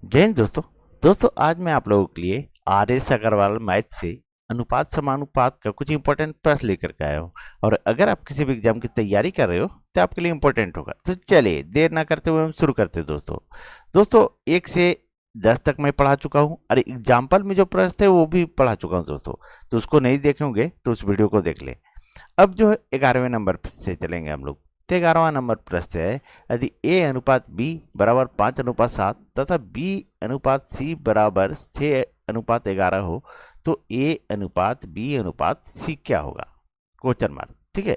जय हिंद दोस्तों आज मैं आप लोगों के लिए आर एस अग्रवाल मैथ से अनुपात समानुपात का कुछ इंपॉर्टेंट प्रश्न लेकर के आया हूँ। और अगर आप किसी भी एग्जाम की तैयारी कर रहे हो तो आपके लिए इंपॉर्टेंट होगा। तो चलिए देर ना करते हुए हम शुरू करते हैं दोस्तों 1 से 10 तक मैं पढ़ा चुका हूँ और एग्जाम्पल में जो प्रश्न थे वो भी पढ़ा चुका हूँ दोस्तों। तो उसको नहीं देखे होंगे तो उस वीडियो को देख ले। अब जो है 11वें नंबर से चलेंगे हम लोग। तो 11वां नंबर प्रश्न है, यदि ए अनुपात बी बराबर 5:7 तथा बी अनुपात सी बराबर 6:11 हो तो ए अनुपात बी अनुपात सी क्या होगा? Question mark. ठीक है,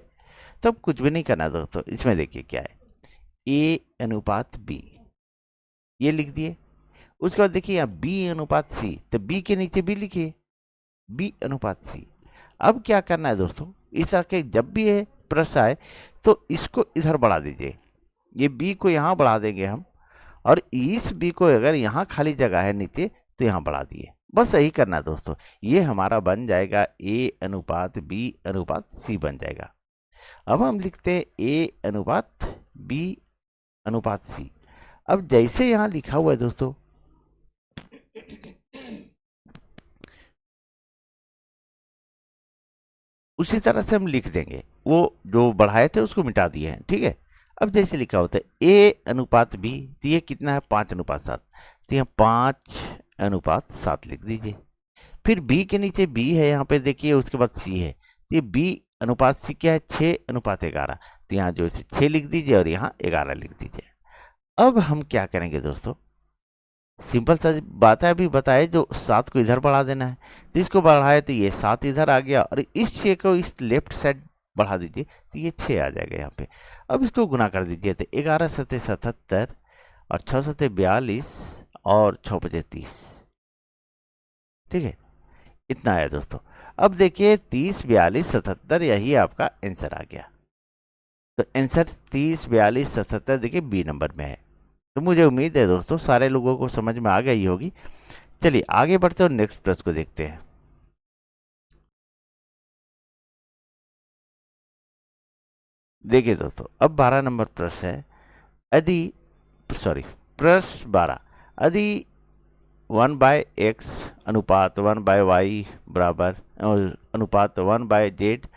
तब कुछ भी नहीं करना दोस्तों। इसमें देखिए क्या है, ए अनुपात बी ये लिख दिए। उसके बाद देखिए यहाँ बी अनुपात सी, तो बी के नीचे बी लिखिए, बी अनुपात सी। अब क्या करना है दोस्तों, इस तरह के जब भी ये प्रश्न आए तो इसको इधर बढ़ा दीजिए। ये बी को यहाँ बढ़ा देंगे हम, और इस बी को अगर यहाँ खाली जगह है नीचे तो यहाँ बढ़ा दिए। बस यही करना है दोस्तों। ये हमारा बन जाएगा ए अनुपात बी अनुपात सी बन जाएगा। अब हम लिखते हैं ए अनुपात बी अनुपात सी। अब जैसे यहाँ लिखा हुआ है दोस्तों, उसी तरह से हम लिख देंगे। वो जो बढ़ाए थे उसको मिटा दिए हैं। ठीक है, अब जैसे लिखा होता है ए अनुपात बी, तो ये कितना है 5:7, तो यहाँ 5:7 लिख दीजिए। फिर बी के नीचे बी है यहाँ पे देखिए, उसके बाद सी है, तो ये बी अनुपात सी क्या है 6:11, तो यहाँ जो है 6 लिख दीजिए और यहाँ 11 लिख दीजिए। अब हम क्या करेंगे दोस्तों, सिंपल सा बात है, अभी बताए जो 7 को इधर बढ़ा देना है, तो इसको बढ़ाए तो ये 7 इधर आ गया, और इस 6 को इस लेफ्ट साइड बढ़ा दीजिए तो ये 6 आ जाएगा यहाँ पे। अब इसको गुना कर दीजिए तो 11×7=77 और 6×7=42 और 6×5=30। ठीक है, इतना आया दोस्तों। अब देखिए 30, 42, 77 यही आपका आंसर आ गया। तो आंसर 30, 42, 77 देखिए बी नंबर में है। तो मुझे उम्मीद है दोस्तों सारे लोगों को समझ में आ गई होगी। चलिए आगे बढ़ते और नेक्स्ट प्रश्न को देखते हैं। देखिए दोस्तों, अब 12 नंबर प्रश्न है, यदि प्रश्न 12, यदि 1/x अनुपात 1/y बराबर अनुपात 1/z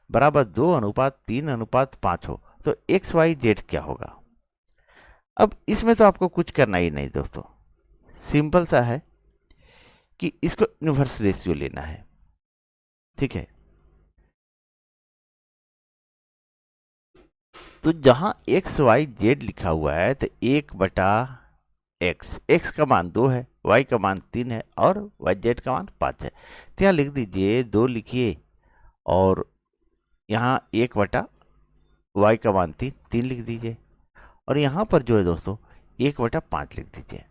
बराबर 2:3:5 हो तो एक्स वाई जेड क्या होगा? अब इसमें तो आपको कुछ करना ही नहीं दोस्तों, सिंपल सा है कि इसको इनवर्स रेशियो लेना है। ठीक है, तो जहां एक्स वाई जेड लिखा हुआ है तो 1/x, एक्स का मान 2 है, वाई का मान 3 है और वाई जेड का मान 5 है। तो यहाँ लिख दीजिए 2 लिखिए, और यहाँ 1/वाई का मान 3 लिख दीजिए, और यहाँ पर जो है दोस्तों 1/5 लिख दीजिए।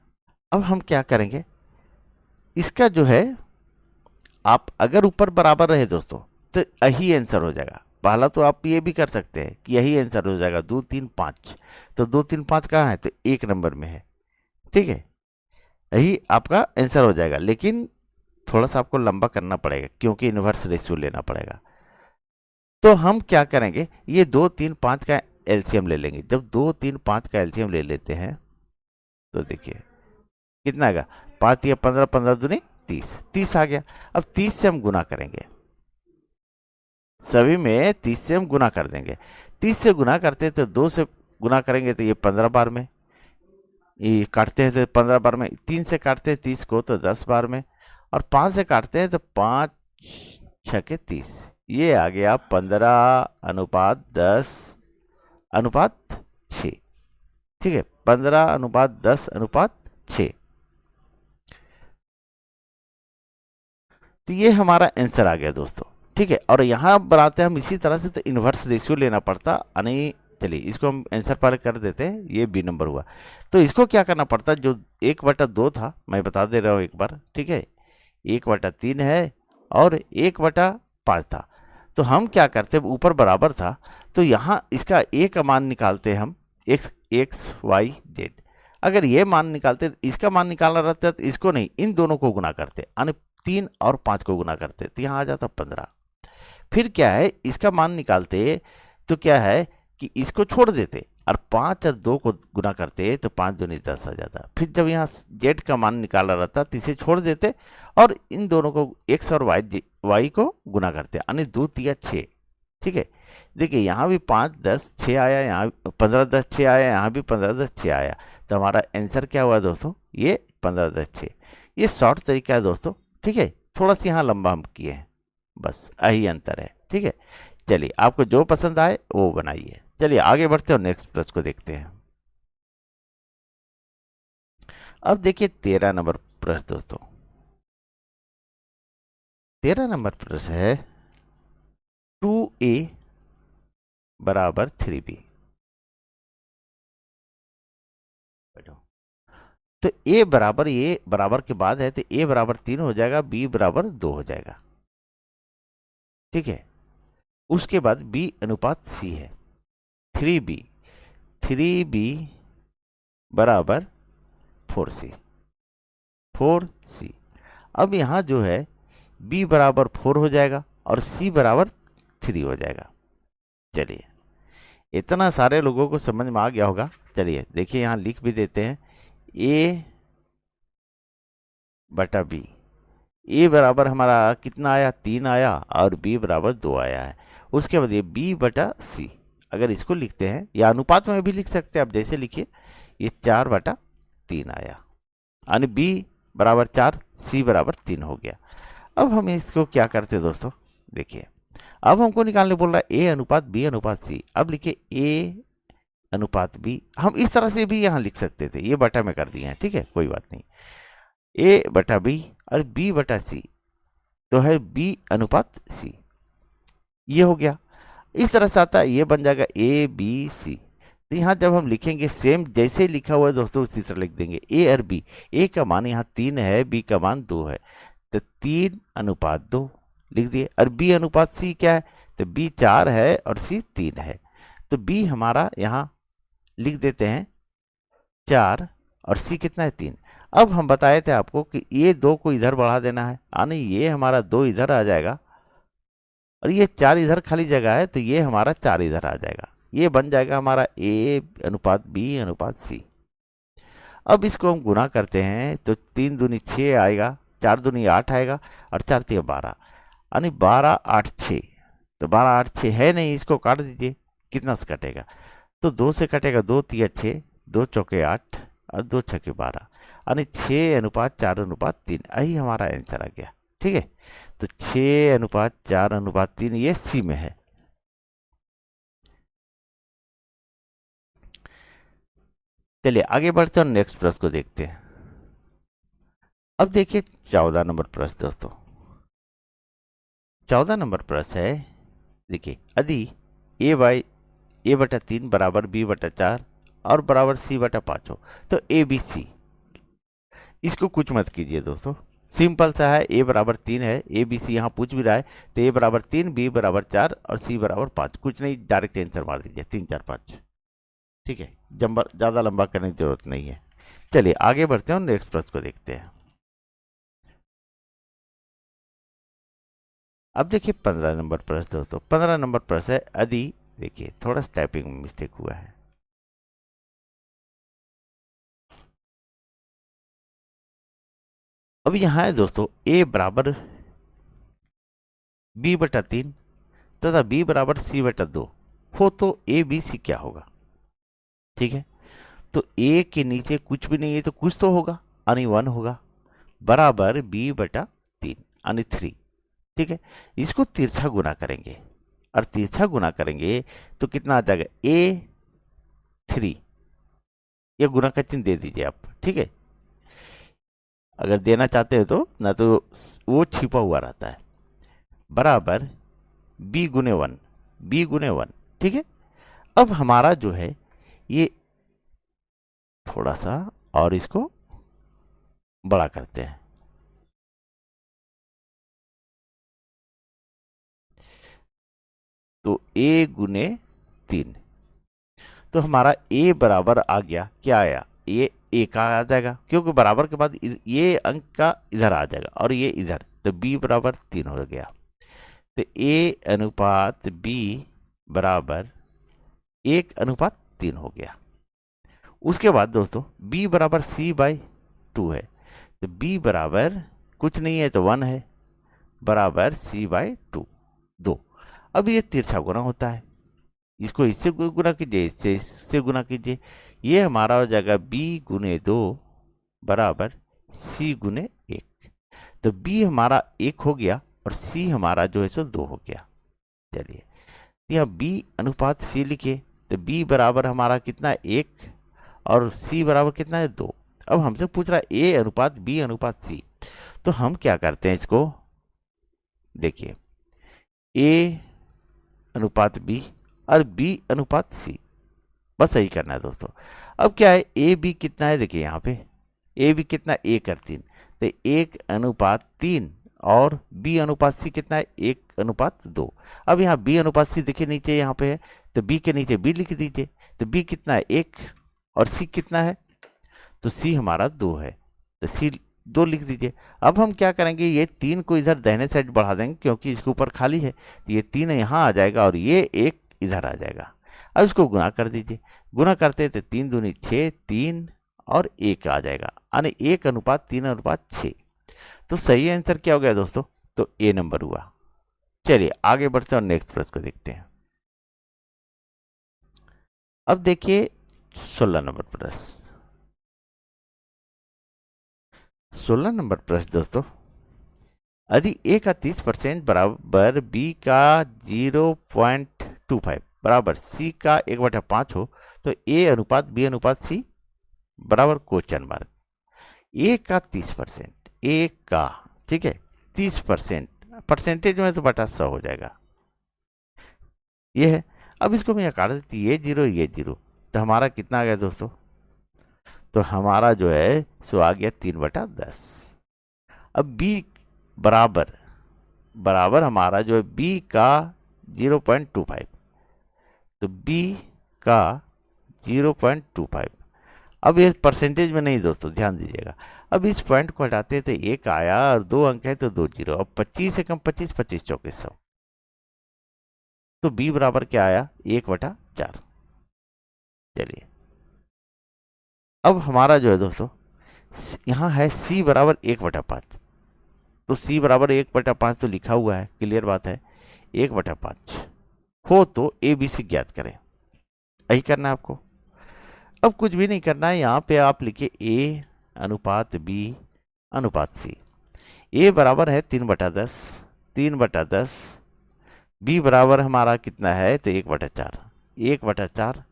अब हम क्या करेंगे, इसका जो है आप अगर ऊपर बराबर रहे दोस्तों तो यही आंसर हो जाएगा। पहला तो आप ये भी कर सकते हैं कि यही आंसर हो जाएगा 2, 3, 5। तो 2, 3, 5 कहाँ है, तो 1 नंबर में है। ठीक है, यही आपका आंसर हो जाएगा, लेकिन थोड़ा सा आपको लंबा करना पड़ेगा क्योंकि इनवर्स रेशियो लेना पड़ेगा। तो हम क्या करेंगे, ये 2, 3, 5 का एलसीएम ले लेंगे। जब 2, 3, 5 का एलसीएम ले लेते हैं तो देखिए कितना आएगा, 5 या 15, 15 दूनी 30, 30 आ गया। अब 30 से हम गुना करेंगे, सभी में 30 से हम गुना कर देंगे। 30 से गुना करते हैं तो 2 से गुना करेंगे तो ये 15 बार में, ये काटते हैं तो 15 बार में, 3 से काटते हैं 30 को तो 10 बार में, और 5 से काटते हैं तो 5 6 30। ये आ गया 15:10:6। ठीक है, 15:10:6। तो ये हमारा आंसर आ गया दोस्तों। ठीक है, और यहाँ बनाते हम इसी तरह से, तो इनवर्स रेशियो लेना पड़ता यानी। चलिए इसको हम आंसर पर कर देते हैं, ये बी नंबर हुआ। तो इसको क्या करना पड़ता, जो 1/2 था, मैं बता दे रहा हूँ एक बार। ठीक है, 1/3 है और 1/5 था। तो हम क्या करते, ऊपर बराबर था तो यहाँ इसका ए का मान निकालते हम, एक्स वाई जेड। अगर ये मान निकालते, इसका मान निकालना रहता है तो इसको नहीं, इन दोनों को गुना करते, यानी 3 और 5 को गुना करते तो यहाँ आ जाता 15। फिर क्या है, इसका मान निकालते तो क्या है कि इसको छोड़ देते, और 5 और 2 को गुना करते तो 5 दूनी 10 आ जाता। फिर जब यहाँ जेड का मान निकाला रहता तो इसे छोड़ देते और इन दोनों को एक्स और वाई को गुना करते, यानी 2 तिया 6। ठीक है, देखिए यहाँ भी 5 10 6 आया, यहाँ 15 10 6 आया, यहाँ भी 15 10 6 आया। तो हमारा आंसर क्या हुआ दोस्तों, ये 15 10 6। ये शॉर्ट तरीका है दोस्तों। ठीक है, थोड़ा सा यहाँ लंबा हम किए हैं, बस यही अंतर है। ठीक है, चलिए आपको जो पसंद आए वो बनाइए। चलिए आगे बढ़ते हैं और नेक्स्ट प्रश्न को देखते हैं। अब देखिए 13 नंबर प्रश्न दोस्तों। 13 नंबर प्रश्न है 2a बराबर 3b। तो a बराबर के बाद है तो a बराबर 3 हो जाएगा, b बराबर 2 हो जाएगा। ठीक है, उसके बाद b अनुपात c है 3b। 3b बराबर 4c। 4c। अब यहाँ जो है b बराबर 4 हो जाएगा और c बराबर 3 हो जाएगा। चलिए इतना सारे लोगों को समझ में आ गया होगा। चलिए देखिए यहाँ लिख भी देते हैं, a बटा b। a बराबर हमारा कितना आया, 3 आया और b बराबर 2 आया है। उसके बाद ये b बटा c, अगर इसको लिखते हैं या अनुपात में भी लिख सकते हैं आप, जैसे लिखिए ये 4 बटा 3 आया, यानी b बराबर 4 c बराबर 3 हो गया। अब हम इसको क्या करते हैं दोस्तों, देखिए अब हमको निकालने बोल रहा है a अनुपात b अनुपात c। अब लिखिए a अनुपात b, हम इस तरह से भी यहाँ लिख सकते थे, ये बटा में कर दिए हैं। ठीक है, कोई बात नहीं। a बटा b और b बटा c तो है b अनुपात c, ये हो गया। इस तरह से आता है, ये बन जाएगा a b c। तो यहाँ जब हम लिखेंगे सेम जैसे लिखा हुआ है दोस्तों उसी तरह लिख देंगे। a और b, a का मान यहाँ 3 है, b का मान 2 है, तो 3 अनुपात 2 लिख दिए। और b अनुपात c क्या है, तो b 4 है और c 3 है, तो b हमारा यहाँ लिख देते हैं 4 और c कितना है 3। अब हम बताए थे आपको कि ये 2 को इधर बढ़ा देना है, यानी ये हमारा 2 इधर आ जाएगा और ये 4 इधर खाली जगह है, तो ये हमारा 4 इधर आ जाएगा। ये बन जाएगा हमारा a अनुपात b अनुपात c। अब इसको हम गुना करते हैं तो 3 दूनी 6 आएगा, 4 दूनी 8 आएगा और 4 3 12, यानी 12 8 6। तो 12 8 6 है नहीं, इसको काट दीजिए, कितना से कटेगा, तो 2 से कटेगा, 2 3 6, 2 चौके 8 और 2 छके 12, यानी 6 अनुपात 4 अनुपात 3। यही हमारा आंसर आ गया। ठीक है, तो 6 अनुपात 4 अनुपात 3 ये सी में है। चलिए आगे बढ़ते हैं और नेक्स्ट प्रश्न को देखते हैं। अब देखिए 14 नंबर प्रश्न दोस्तों। 14 नंबर प्रश्न है, देखिए यदि a बटा 3 बराबर b बटा 4 और बराबर c बटा 5 हो तो a b c। इसको कुछ मत कीजिए दोस्तों, सिंपल सा है। a बराबर 3 है, a b c यहाँ पूछ भी रहा है, तो a बराबर 3 b बराबर 4 और c बराबर 5, कुछ नहीं, डायरेक्ट आंसर मार दीजिए 3 4 5। ठीक है, ज़्यादा लंबा करने की जरूरत नहीं है। चलिए आगे बढ़ते हैं और नेक्स्ट प्रश्न को देखते हैं। अब देखिए 15 नंबर प्रश्न दोस्तों। 15 नंबर प्रश्न है यदि, देखिए थोड़ा सा टाइपिंग में मिस्टेक हुआ है। अब यहाँ है दोस्तों a बराबर b बटा 3 तथा b बराबर c बटा 2 हो तो a b c क्या होगा। ठीक है, तो a के नीचे कुछ भी नहीं है तो कुछ तो होगा, यानी 1 होगा, बराबर b बटा 3 यानी 3। ठीक है, इसको तिरछा गुना करेंगे और तिरछा गुना करेंगे तो कितना आ जाएगा a3। ये गुना का चिन्ह दे दीजिए आप। ठीक है, अगर देना चाहते हैं तो, ना तो वो छिपा हुआ रहता है, बराबर b गुने 1, b गुने 1। ठीक है, अब हमारा जो है ये थोड़ा सा और इसको बड़ा करते हैं, तो a गुने 3, तो हमारा a बराबर आ गया, क्या आया, ये a का आ जाएगा क्योंकि बराबर के बाद ये अंक का इधर आ जाएगा और ये इधर, तो b बराबर 3 हो गया। तो a अनुपात b बराबर 1 अनुपात 3 हो गया। उसके बाद दोस्तों b बराबर c बाई 2 है, तो b बराबर कुछ नहीं है तो 1 है, बराबर c बाई 2। अब ये तिरछा गुना होता है, इसको इससे गुना कीजिए, इससे गुना कीजिए, ये हमारा हो जाएगा b गुने 2 बराबर c गुने 1। तो b हमारा 1 हो गया और c हमारा जो है सो 2 हो गया। चलिए यहाँ b अनुपात c लिखे, तो b बराबर हमारा कितना है 1 और c बराबर कितना है 2। अब हमसे पूछ रहा है a अनुपात b अनुपात c, तो हम क्या करते हैं इसको, देखिए a अनुपात b और b अनुपात c, बस सही करना है दोस्तों। अब क्या है ए बी कितना है, देखिए यहाँ पे ए बी कितना 1 और 3, तो 1 अनुपात 3 और बी अनुपात सी कितना है 1 अनुपात 2। अब यहाँ बी अनुपात सी देखिए नीचे यहाँ पे है, तो बी के नीचे बी लिख दीजिए, तो बी कितना है 1 और सी कितना है, तो सी हमारा 2 है, तो सी 2 लिख दीजिए। अब हम क्या करेंगे, ये 3 को इधर दाहिने साइड बढ़ा देंगे क्योंकि इसके ऊपर खाली है, तो ये 3 यहाँ आ जाएगा और ये 1 इधर आ जाएगा। अब इसको गुना कर दीजिए, गुना करते तो 3 दूनी 6, 3 और 1 आ जाएगा, यानी 1 अनुपात 3 अनुपात 6। तो सही आंसर क्या हो गया दोस्तों, तो ए नंबर हुआ। चलिए आगे बढ़ते हैं और नेक्स्ट प्रश्न को देखते हैं। अब देखिए 16 नंबर प्रश्न। 16 नंबर प्रश्न दोस्तों, यदि a का 30% बराबर b का 0.25 बराबर c का 1/5 हो, तो a अनुपात b अनुपात c बराबर क्वेश्चन मार्क। a का 30%, a का ठीक है 30%, परसेंटेज में तो बटा 100 हो जाएगा, ये है। अब इसको मैं काट देती, ये 0 ये 0, तो हमारा कितना आ गया दोस्तों, तो हमारा जो है सो आ गया 3/10। अब b बराबर बराबर हमारा जो है b का 0.25, तो b का 0.25। अब ये परसेंटेज में नहीं दोस्तों, ध्यान दीजिएगा। अब इस पॉइंट को हटाते तो 1 आया और 2 अंक है तो 2 0। अब 25 से कम 25, 25 चौके 100, तो b बराबर क्या आया 1/4। चलिए अब हमारा जो है दोस्तों यहाँ है c बराबर 1/5, तो c बराबर 1/5 तो लिखा हुआ है, क्लियर बात है। 1/5 हो तो ए बी सी ज्ञात करें, यही करना है आपको। अब कुछ भी नहीं करना है, यहाँ पे आप लिखिए a अनुपात b अनुपात c। a बराबर है 3/10, 3/10, b बराबर हमारा कितना है तो 1/4, 1/4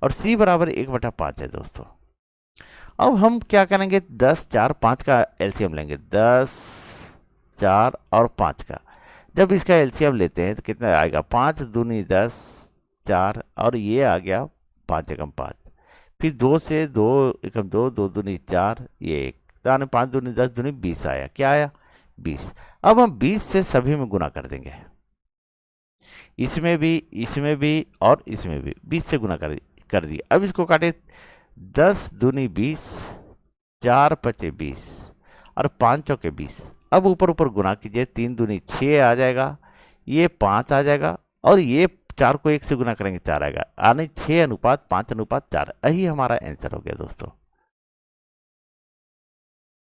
और c बराबर 1/5 है दोस्तों। अब हम क्या करेंगे, 10 4 5 का एलसीएम लेंगे, 10 4 और 5 का। जब इसका एलसीएम लेते हैं तो कितना आएगा, 5 दूनी 10, 4 और ये आ गया 5 एकम 5, फिर 2 से 2 एकम 2, 2 दूनी 4, ये 1, तो 5 दूनी 10 दूनी 20 आया, क्या आया 20। अब हम 20 से सभी में गुना कर देंगे, इसमें भी और इसमें भी 20 से गुना कर दिया। अब इसको काटे, 10 दूनी 20, 4 पचे 20 और 5 चौके 20। अब ऊपर ऊपर गुना कीजिए, 3 दूनी 6 आ जाएगा, ये 5 आ जाएगा और ये 4 को 1 से गुना करेंगे 4 आएगा, यानी 6 अनुपात 5 अनुपात 4, यही हमारा आंसर हो गया दोस्तों।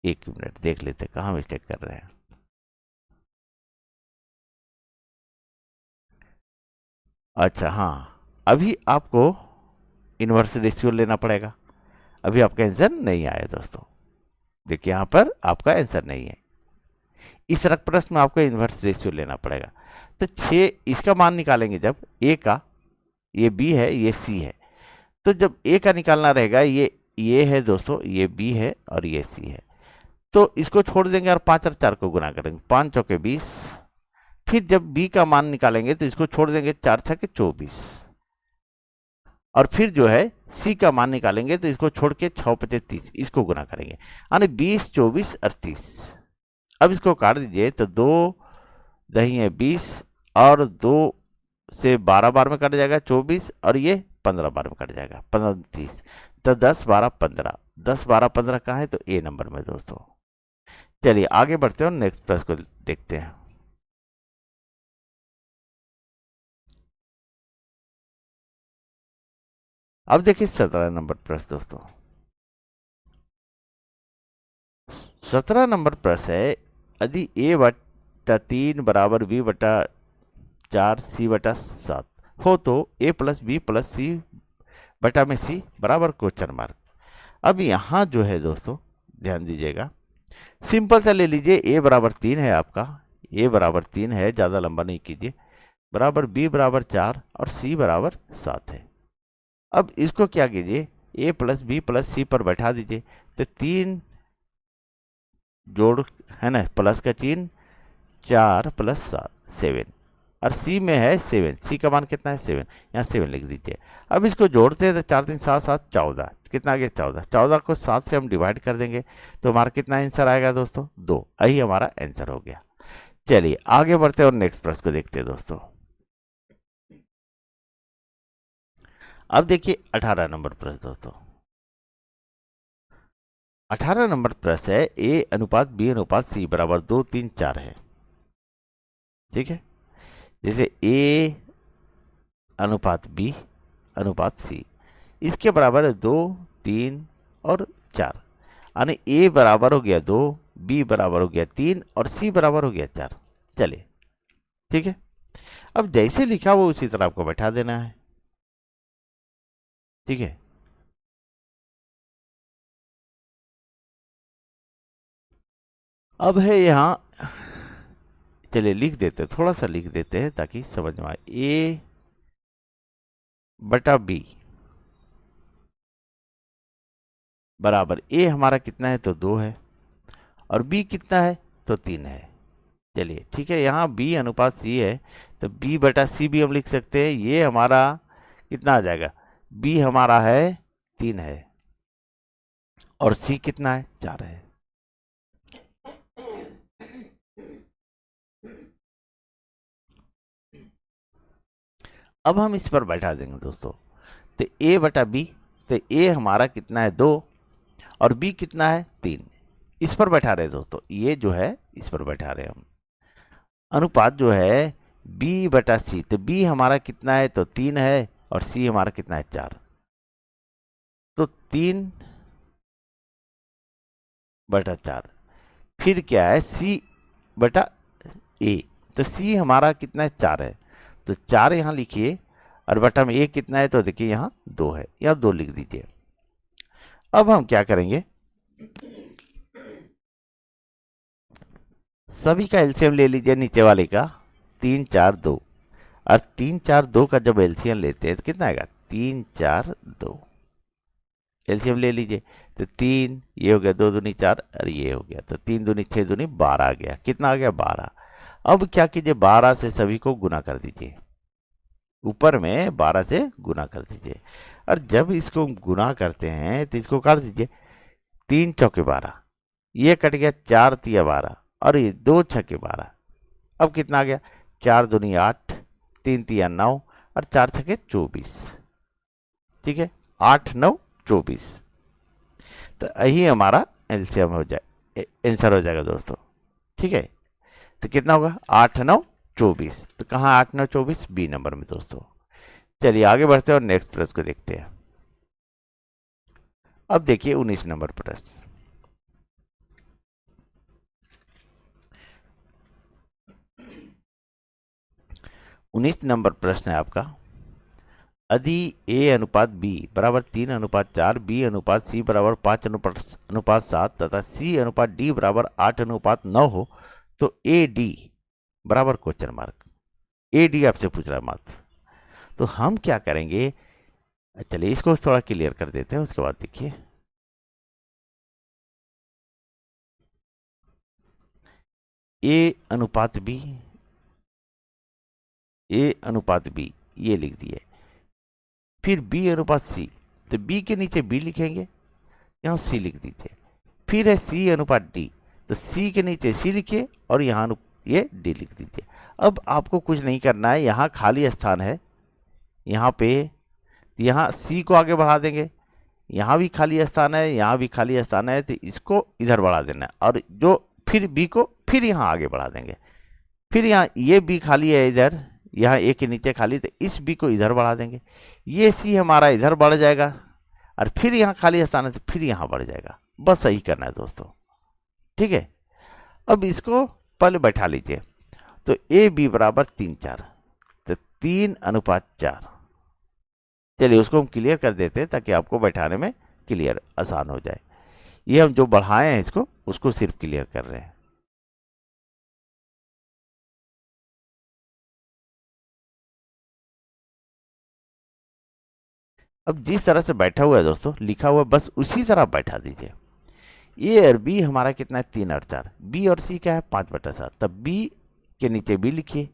एक मिनट देख लेते कहाँ मिस्टेक कर रहे हैं। अच्छा हाँ, अभी आपको इनवर्स रेशियो लेना पड़ेगा, अभी आपका आंसर नहीं आया दोस्तों। देखिए यहाँ पर आपका आंसर नहीं है, इस रक प्रश्न में आपको इनवर्स रेशियो लेना पड़ेगा। तो 6 इसका मान निकालेंगे जब a का, ये b है ये c है, तो जब a का निकालना रहेगा, ये है दोस्तों, ये b है और ये c है, तो इसको छोड़ देंगे और 5 और 4 को गुना करेंगे, 5 चौके 20। फिर जब b का मान निकालेंगे तो इसको छोड़ देंगे, 4 छके 24, और फिर जो है c का मान निकालेंगे तो इसको छोड़ के 6 पचे 30, इसको गुना करेंगे, यानी 20 24 और 30। अब इसको काट दीजिए, तो 2 दही है 20 और 2 से 12 बार में कट जाएगा 24 और ये 15 बार में कट जाएगा 15 30, तो 10 12 15, 10 12 15 कहाँ है तो ए नंबर में दोस्तों। चलिए आगे बढ़ते हैं और नेक्स्ट प्रश्न को देखते हैं। अब देखिए 17 नंबर प्रश्न दोस्तों। 17 नंबर प्रश्न है, यदि a/3 बराबर b/4 c/7 हो तो a प्लस बी प्लस सी बटा में सी बराबर क्वेश्चन मार्क। अब यहाँ जो है दोस्तों ध्यान दीजिएगा, सिंपल सा ले लीजिए, a बराबर 3 है आपका, a बराबर 3 है, ज़्यादा लंबा नहीं कीजिए, बराबर b बराबर 4 और c बराबर 7 है। अब इसको क्या कीजिए, a प्लस बी प्लस सी पर बैठा दीजिए, तो 3 जोड़ है ना, प्लस का चिन्ह, 4 प्लस 7 और सी में है 7, सी का मान कितना है 7, यहाँ 7 लिख दीजिए। अब इसको जोड़ते हैं तो 4 3 7 7 14, कितना आ गया 14, 14 को 7 से हम डिवाइड कर देंगे तो हमारा कितना आंसर आएगा दोस्तों 2, यही हमारा आंसर हो गया। चलिए आगे बढ़ते हैं और नेक्स्ट प्रश्न को देखते हैं दोस्तों। अब देखिए 18 नंबर प्रश्न दोस्तों। 18 नंबर प्रश्न है, a अनुपात b अनुपात c बराबर 2 3 4 है। ठीक है, जैसे a अनुपात b अनुपात c इसके बराबर है 2 3 और 4, यानी a बराबर हो गया 2, b बराबर हो गया 3 और c बराबर हो गया 4। चलिए ठीक है, अब जैसे लिखा वो उसी तरह आपको बैठा देना है। ठीक है, अब है यहाँ, चलिए लिख देते हैं, थोड़ा सा लिख देते हैं ताकि समझ में आए। a बटा b बराबर a हमारा कितना है तो 2 है और b कितना है तो 3 है। चलिए ठीक है, यहाँ b अनुपात c है तो b बटा c भी हम लिख सकते हैं, ये हमारा कितना आ जाएगा, b हमारा है 3 है और c कितना है 4 है। अब हम इस पर बैठा देंगे दोस्तों, तो a बटा b, तो a हमारा कितना है 2 और b कितना है 3, इस पर बैठा रहे दोस्तों, ये जो है इस पर बैठा रहे हम। अनुपात जो है b बटा c, तो b हमारा कितना है तो 3 है और c हमारा कितना है 4, तो 3 बटा 4, फिर क्या है c बटा a, तो c हमारा कितना है 4 है, तो 4 यहाँ लिखिए और बटा में a कितना है तो देखिए यहाँ 2 है, यहाँ 2 लिख दीजिए। अब हम क्या करेंगे, सभी का एलसीएम ले लीजिए नीचे वाले का, 3 4 2, और 3 4 2 का जब एलसीएम लेते हैं तो कितना आएगा 3 4 2, एलसीएम ले लीजिए, तो 3 ये हो गया, 2 दूनी 4 और ये हो गया, तो 3 दूनी 6 दूनी 12 आ गया, कितना आ गया 12। अब क्या कीजिए, 12 से सभी को गुना कर दीजिए, ऊपर में 12 से गुना कर दीजिए, और जब इसको गुना करते हैं तो इसको काट दीजिए, 3 चौके 12, ये कट गया, 4 तिया 12 और ये 2 छक्के 12, अब कितना आ गया 4 दूनी 8, 3 तिया 9 और 4 छक्के 24। ठीक है, 8 9 24, तो यही हमारा एलसीएम हो जाए, आंसर हो जाएगा दोस्तों। ठीक है, तो कितना होगा 8 9 24, तो कहाँ 8 9 24 बी नंबर में दोस्तों। चलिए आगे बढ़ते हैं और नेक्स्ट प्रश्न को देखते हैं। अब देखिए 19 नंबर प्रश्न। 19 नंबर प्रश्न है आपका, यदि a अनुपात b बराबर 3 अनुपात 4, b अनुपात c बराबर 5 अनुपात 7 तथा c अनुपात d बराबर 8 अनुपात 9 हो तो ए डी बराबर क्वेश्चन मार्क। ए डी आपसे पूछ रहा है मात्र, तो हम क्या करेंगे, चलिए इसको थोड़ा क्लियर कर देते हैं, उसके बाद देखिए ए अनुपात बी, ए अनुपात बी ये लिख दिए, फिर बी अनुपात सी, तो बी के नीचे बी लिखेंगे, यहाँ सी लिख दीजिए, फिर है सी अनुपात डी, तो सी के नीचे सी लिखिए और यहाँ ये डी लिख दीजिए। अब आपको कुछ नहीं करना है, यहाँ खाली स्थान है, यहाँ पे यहाँ सी को आगे बढ़ा देंगे, यहाँ भी खाली स्थान है, यहाँ भी खाली स्थान है, तो इसको इधर बढ़ा देना है और जो फिर बी को फिर यहाँ आगे बढ़ा देंगे, फिर यहाँ ये बी खाली है इधर, यहाँ ए के नीचे खाली, तो इस बी को इधर बढ़ा देंगे, ये सी हमारा इधर बढ़ जाएगा और फिर यहाँ खाली स्थान है तो फिर यहाँ बढ़ जाएगा। बस सही करना है दोस्तों, ठीक है। अब इसको पहले बैठा लीजिए, तो ए बी बराबर 3/4, तो 3:4। चलिए उसको हम क्लियर कर देते हैं ताकि आपको बैठाने में क्लियर आसान हो जाए। ये हम जो बढ़ाए हैं इसको, उसको सिर्फ क्लियर कर रहे हैं। अब जिस तरह से बैठा हुआ है दोस्तों, लिखा हुआ है, बस उसी तरह बैठा दीजिए। ए और बी हमारा कितना है 3/4, बी और सी क्या है 5/7, तब बी के नीचे बी लिखिए,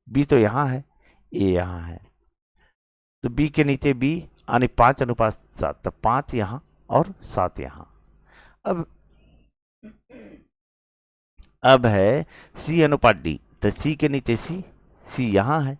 बी तो यहाँ है, ए यहाँ है, तो बी के नीचे बी यानी 5:7, तब 5 यहाँ और 7 यहाँ। अब है C/D, तो सी के नीचे सी, सी यहाँ है,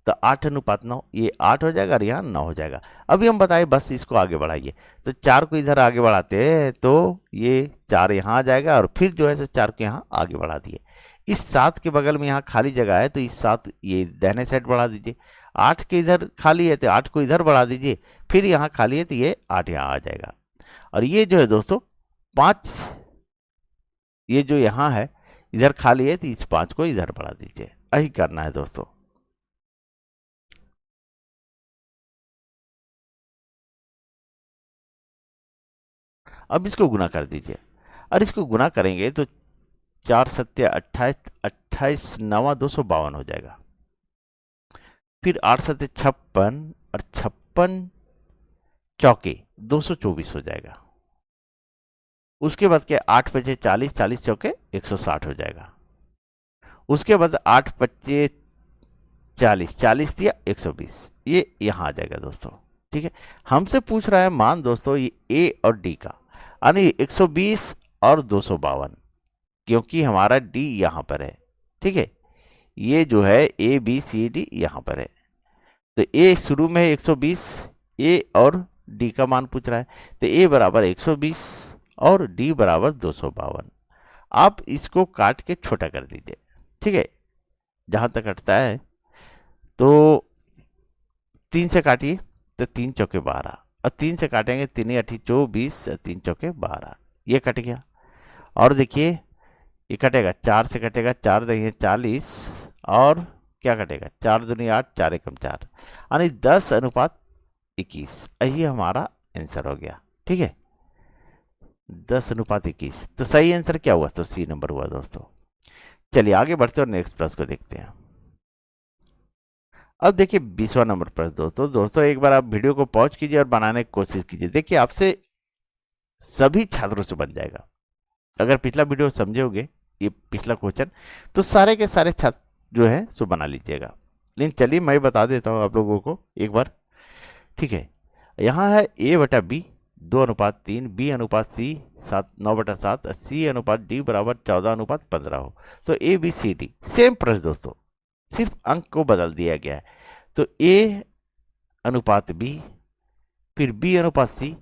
तो 8:9, ये 8 हो जाएगा और यहाँ 9 हो जाएगा। अभी हम बताए बस इसको आगे बढ़ाइए, तो 4 को इधर आगे बढ़ाते हैं तो ये 4 यहाँ आ जाएगा और फिर जो है तो 4 को यहाँ आगे बढ़ा दिए। इस 7 के बगल में यहाँ खाली जगह है तो इस 7 ये दाहिने साइड बढ़ा दीजिए। 8 के इधर खाली है तो 8 को इधर बढ़ा दीजिए, फिर यहाँ खाली है तो ये 8 यहाँ आ जाएगा। और ये जो है दोस्तों 5, ये जो यहाँ है इधर खाली है तो इस 5 को इधर बढ़ा दीजिए। यही करना है दोस्तों। अब इसको गुना कर दीजिए, और इसको गुना करेंगे तो 4×7 28, 28 9 252 हो जाएगा। फिर 8×7 56 और 56 चौके 224 हो जाएगा। उसके बाद के 8×5 40, 40 चौके 160 हो जाएगा। उसके बाद 8×5 40, 40 दिया 120, ये यहाँ आ जाएगा दोस्तों, ठीक है। हमसे पूछ रहा है मान दोस्तों ये ए और डी का, यानी 120 और 252, क्योंकि हमारा डी यहाँ पर है, ठीक है। ये जो है ए बी सी डी यहाँ पर है, तो ए शुरू में है 120, ए और डी का मान पूछ रहा है, तो ए बराबर 120 और डी बराबर 252। आप इसको काट के छोटा कर दीजिए, ठीक है, जहाँ तक कटता है। तो 3 से काटिए तो 3 चौके 12, और 3 से काटेंगे 3 8 24, 3 चौके 12, ये कट गया। और देखिए ये कटेगा, 4 से कटेगा, 4 देंगे 40, और क्या कटेगा 4 दूनी 8, 4 एकम 4, यानी 10:21। यही हमारा आंसर हो गया, ठीक है, 10:21। तो सही आंसर क्या हुआ, तो सी नंबर हुआ दोस्तों। चलिए आगे बढ़ते और नेक्स्ट प्रश्न को देखते हैं। अब देखिए 20वां नंबर प्रश्न दोस्तों एक बार आप वीडियो को पॉज कीजिए और बनाने की कोशिश कीजिए। देखिए आपसे सभी छात्रों से बन जाएगा। अगर पिछला वीडियो समझे होगे, ये पिछला क्वेश्चन, तो सारे के सारे छात्र जो है सो बना लीजिएगा। लेकिन चलिए मैं बता देता हूँ आप लोगों को एक बार, ठीक है। यहाँ है A/B 2:3, B/C 9/7, C/D बराबर 14:15 हो, तो ABCD सेम प्रश्न दोस्तों, सिर्फ अंक को बदल दिया गया है। तो A/B, फिर B/C,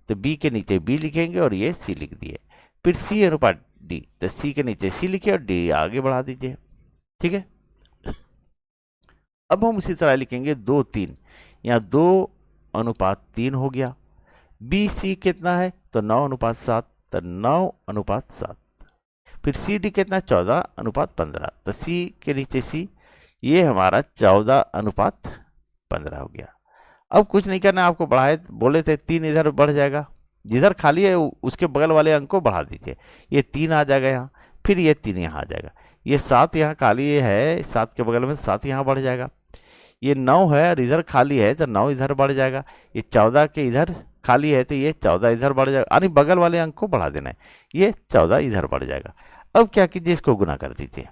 तो B के नीचे B लिखेंगे और ये C लिख दिए, फिर C/D, तो C के नीचे C लिखे और D आगे बढ़ा दीजिए, ठीक है। अब हम उसी तरह लिखेंगे 2:3, यहाँ 2:3 हो गया। BC कितना है, तो 9:7, तो 9:7, फिर CD कितना 14:15, तो C के नीचे C, ये हमारा 14:15 हो गया। अब कुछ नहीं करना, आपको बढ़ाए बोले थे 3 इधर बढ़ जाएगा, जिधर खाली है उसके बगल वाले अंक को बढ़ा दीजिए, ये 3 आ जाएगा यहाँ, फिर ये 3 यहाँ आ जाएगा, ये 7 यहाँ खाली है, 7 के बगल में 7 यहाँ बढ़ जाएगा, ये 9 है और इधर खाली है तो 9 इधर बढ़ जाएगा, ये 14 के इधर खाली है तो ये 14 इधर बढ़ जाएगा, यानी बगल वाले अंक को बढ़ा देना है, ये 14 इधर बढ़ जाएगा। अब क्या कीजिए, इसको गुना कर दीजिए,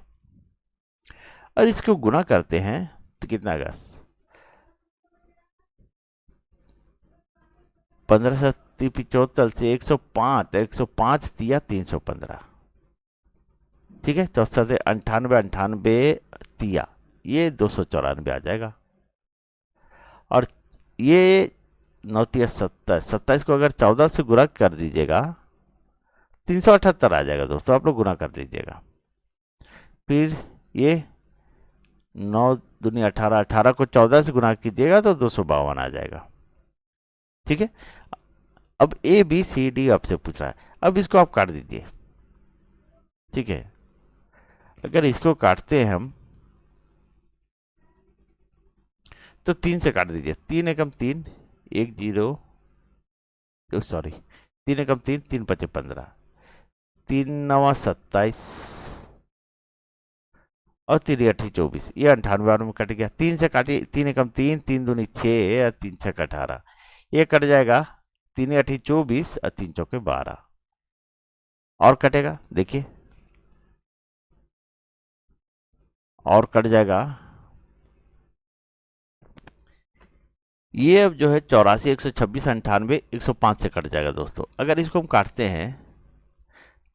और इसको गुना करते हैं तो कितना आएगा, 15×7 से 105, 105 दिया 315, ठीक है। 64 से 98, 98 दिया, ये 294 आ जाएगा। और ये 9×3 27 को अगर 14 से गुणा कर दीजिएगा 378 आ जाएगा दोस्तों, आप लोग गुना कर दीजिएगा। फिर ये 9 दूनी 18, 18 को 14 से गुना कीजिएगा तो 252 आ जाएगा। ठीक है। अब ए बी सी डी आपसे पूछ रहा है, अब इसको आप काट दीजिए। ठीक है, अगर इसको काटते हैं हम तो 3 से काट दीजिए। 3 एकम 3, 1 0, सॉरी 3 एकम 3, 3 5 15, 3 9 27 और 3 8 24, ये 98 में कट गया। 3 से काटिए, 3 एकम 3, 3 दूनी 6 और 3 6 18, ये कट जाएगा। 3 8 24 और 3 चौके 12 और कटेगा, देखिए और कट जाएगा। ये अब जो है 84, 126, 98, 105 से कट जाएगा दोस्तों। अगर इसको हम काटते हैं,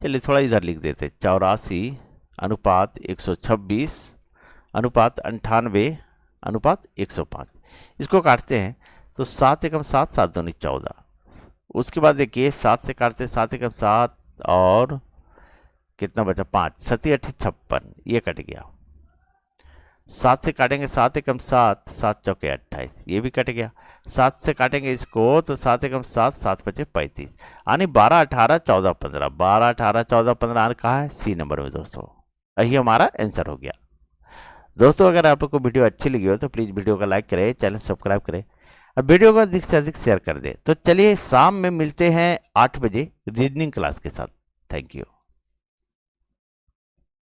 चलिए थोड़ा इधर लिख देते, 84 अनुपात 126 अनुपात 98 अनुपात 105, इसको काटते हैं तो 7 एकम 7, 7 दूनी 14। उसके बाद देखिए 7 से काटते हैं, 7 एकम 7 और कितना बचा 5, 7 8 56, ये कट गया। 7 से काटेंगे, 7 एकम 7, 7 चौके 28, ये भी कट गया। 7 से काटेंगे इसको तो 7 एकम 7, 7 पचे 35, यानी 12 18 14 15, 12 18 14 15 कहाँ है, सी नंबर में दोस्तों। यही हमारा आंसर हो गया। दोस्तों अगर आप लोग को वीडियो अच्छी लगी हो तो प्लीज़ वीडियो को लाइक करें, चैनल सब्सक्राइब करें और वीडियो को अधिक से अधिक शेयर कर दें। तो चलिए शाम में मिलते हैं 8 बजे रीजनिंग क्लास के साथ। Thank you.